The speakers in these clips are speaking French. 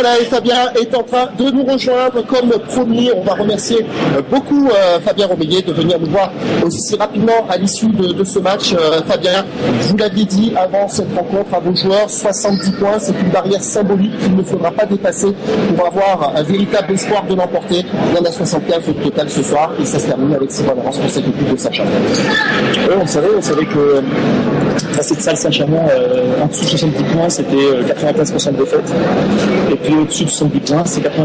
voilà, et Fabien est en train de nous rejoindre comme promis. On va remercier beaucoup Fabien Romeillet de venir nous voir aussi rapidement à l'issue de ce match. Fabien, vous l'aviez dit avant cette rencontre à vos joueurs, 70 points, c'est une barrière symbolique qu'il ne faudra pas dépasser pour avoir un véritable espoir de l'emporter. Il y en a 75 au total ce soir et ça se termine avec 6 points d'avance pour cette équipe de Saint-Chamond. Oui, on savait que cette salle Saint-Chamond, en dessous de 70 points, c'était 95% de défaite. Et puis au-dessus de 70 points, c'est 95% de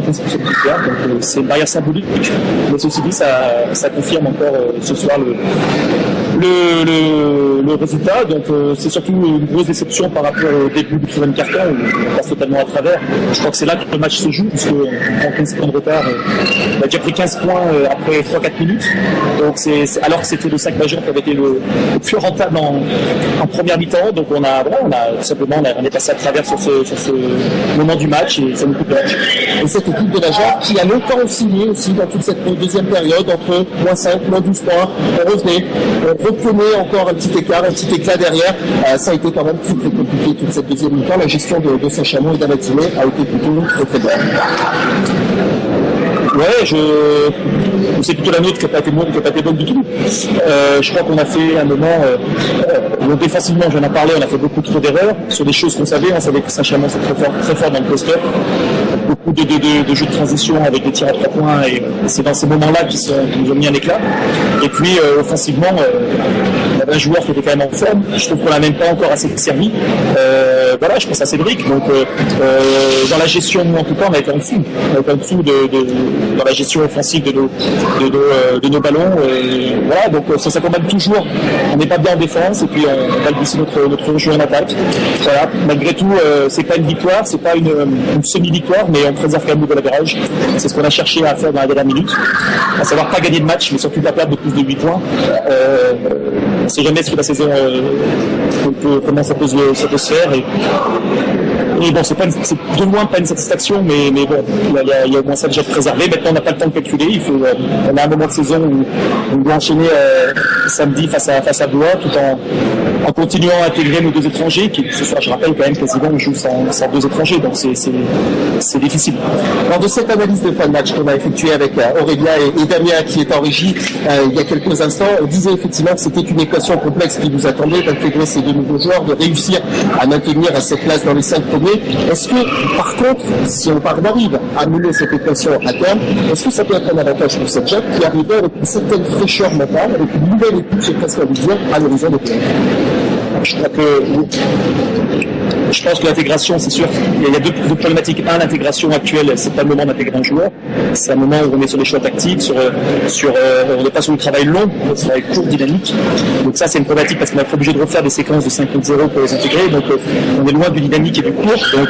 victoire. Donc c'est une barrière symbolique. Mais ceci dit, ça confirme encore ce soir le résultat. Donc c'est surtout une grosse déception par rapport au début du troisième quart-temps où on passe totalement à travers. Je crois que c'est là que le match se joue, puisqu'on prend 15 points de retard. On a déjà pris 15 points après 3-4 minutes. Donc alors que c'était le sac majeur qui avait été le plus rentable en première mi-temps. Donc on est passé à travers sur ce moment du match et ça nous coupe le match. Et cette équipe de la Jarre qui a longtemps oscillé aussi dans toute cette deuxième période entre -5, -12 points, on revenait, on reprenait encore un petit écart, un petit éclat derrière. Ça a été quand même très très compliqué toute cette deuxième mi-temps. La gestion de Saint-Chamond et d'Amatimé a été plutôt très très bonne. Ouais, c'est plutôt la nôtre qui n'a pas été bonne du tout. Je crois qu'on a fait un moment, défensivement, j'en ai parlé, on a fait beaucoup trop d'erreurs sur des choses qu'on savait. On savait que Saint-Chamond c'est très fort dans le post-up. Beaucoup de jeux de transition avec des tirs à 3 points et c'est dans ces moments-là qui nous ont mis un éclat. Et puis offensivement, on avait un joueur qui était quand même en forme. Je trouve qu'on n'a même pas encore assez servi. Voilà, je pense à Cédric. Donc dans la gestion, en tout cas, on a été en dessous. On a été en dessous dans la gestion offensive de nos ballons. Et voilà, donc ça combat toujours. On n'est pas bien en défense et puis on va glisser notre jeu en attaque. Voilà, malgré tout, c'est pas une victoire, c'est pas une semi-victoire, mais on préserve quand même le goal average. C'est ce qu'on a cherché à faire dans la dernière minute, à savoir pas gagner de match, mais surtout pas perdre de plus de 8 points. On ne sait jamais sur la saison comment ça peut se faire. Et bon, c'est de loin pas une satisfaction, mais bon, il y a au moins ça déjà préservé. Maintenant, on n'a pas le temps de calculer. On a un moment de saison où on doit enchaîner samedi face à Blois, tout en continuant à intégrer nos 2 étrangers, qui ce soir, je rappelle quand même, quasiment on joue sans 2 étrangers, donc c'est difficile. Lors de cette analyse de fin de match qu'on a effectuée avec Aurélien et Damien qui est en régie il y a quelques instants, on disait effectivement que c'était une équation complexe qui nous attendait d'intégrer ces 2 nouveaux joueurs, de réussir à maintenir cette place dans les 5 premiers. Est-ce que, par contre, si on arrive à annuler cette équation à terme, est-ce que ça peut être un avantage pour cette Jarre qui arrivait avec une certaine fraîcheur mentale, avec une nouvelle équipe, j'ai presque envie de dire, à l'horizon des playoffs? Je pense que l'intégration, c'est sûr, il y a 2 problématiques. Un, l'intégration actuelle, c'est pas le moment d'intégrer un joueur. C'est un moment où on est sur les choix tactiques, on n'est pas sur le travail long, on est sur le travail court, dynamique. Donc ça, c'est une problématique parce qu'on est obligé de refaire des séquences de 5.0 pour les intégrer. Donc on est loin du dynamique et du court. Donc,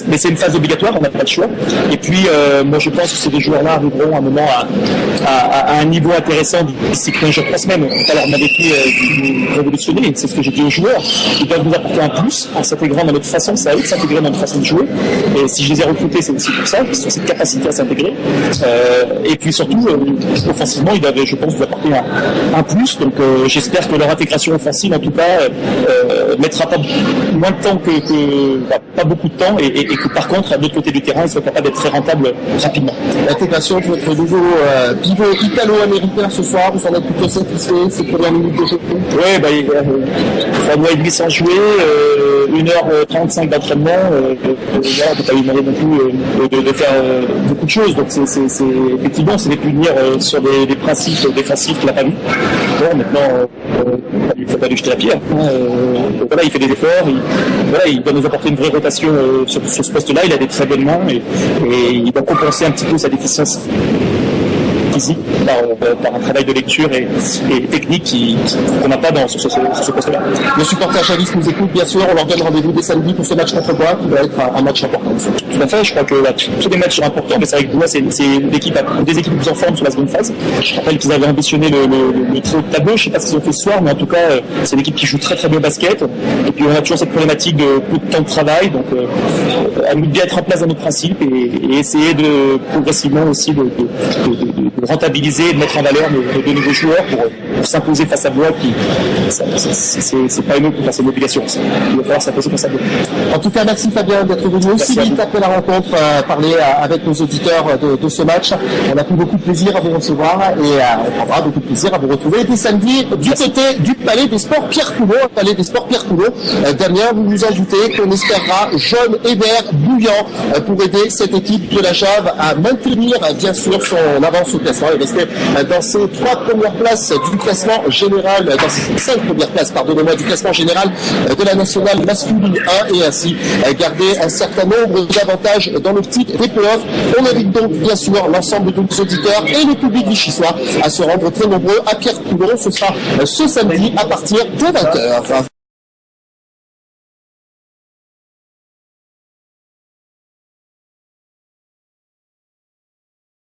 mais c'est une phase obligatoire, on n'a pas le choix. Et puis, moi, je pense que ces 2 joueurs-là arriveront à un moment à un niveau intéressant d'ici 15 jours, 3 semaines. Alors, on avait été révolutionner, c'est ce que j'ai dit aux joueurs. Ils doivent nous apporter un plus en s'intégrant dans notre façon, c'est à eux de s'intégrer dans notre façon de jouer. Et si je les ai recrutés, c'est aussi pour ça, ils ont cette capacité à s'intégrer. Et puis surtout, offensivement, ils doivent, je pense, nous apporter un plus. Donc j'espère que leur intégration offensive, en tout cas, mettra pas moins de temps pas beaucoup de temps, et que par contre, à l'autre côté du terrain, ils soient capables d'être très rentables rapidement. L'intégration de votre nouveau pivot italo-américain ce soir, vous en êtes plutôt satisfait, ces premières minutes de jeu? Oui, 3 mois et demi sans jouer, 1h35 d'entraînement, on peut pas lui demander non plus de faire beaucoup de choses. Donc effectivement, c'est des punir sur des principes défensifs qu'il n'a pas vu. Bon, maintenant, il ne faut pas lui jeter la pierre. Donc voilà, il fait des efforts, il doit nous apporter une vraie rotation sur ce poste-là. Il a des très bonnes mains et il doit compenser un petit peu sa déficience physique par un travail de lecture et technique qu'on n'a pas sur ce poste-là. Les supporters chavistes nous écoutent, bien sûr, on leur donne rendez-vous dès samedi pour ce match contre Blois qui va être un match important. Tout à fait, je crois que tous les matchs sont importants, mais c'est vrai que Blois, c'est des équipes plus en forme sur la seconde phase. Je rappelle qu'ils avaient ambitionné le très haut de tableau, je ne sais pas ce qu'ils ont fait ce soir, mais en tout cas, c'est une équipe qui joue très très bien au basket. Et puis on a toujours cette problématique de peu de temps de travail, donc à nous de bien être en place dans nos principes et essayer de progressivement aussi de rentabiliser et de mettre en valeur nos nouveaux joueurs s'imposer face à Blois, c'est pas une autre, c'est une obligation. Il va falloir s'imposer face à Blois. En tout cas, merci Fabien d'être venu aussi vite après la rencontre, parler avec nos auditeurs de ce match. On a pris beaucoup de plaisir à vous recevoir et on prendra beaucoup de plaisir à vous retrouver dès samedi du côté du Palais des Sports Pierre Coulon. Palais des Sports Pierre Coulon. Damien, vous nous ajoutez qu'on espérera jaune et vert bouillant pour aider cette équipe de la Jave à maintenir bien sûr son avance au classement et rester dans ces 3 premières places du classement général, dans ces 5 premières places, pardonnez-moi, du classement général de la nationale masculine 1 et ainsi garder un certain nombre d'avantages dans l'optique des playoffs. On invite donc bien sûr l'ensemble de nos auditeurs et le public vichysois à se rendre très nombreux à Pierre Coulon. Ce sera ce samedi à partir de 20h.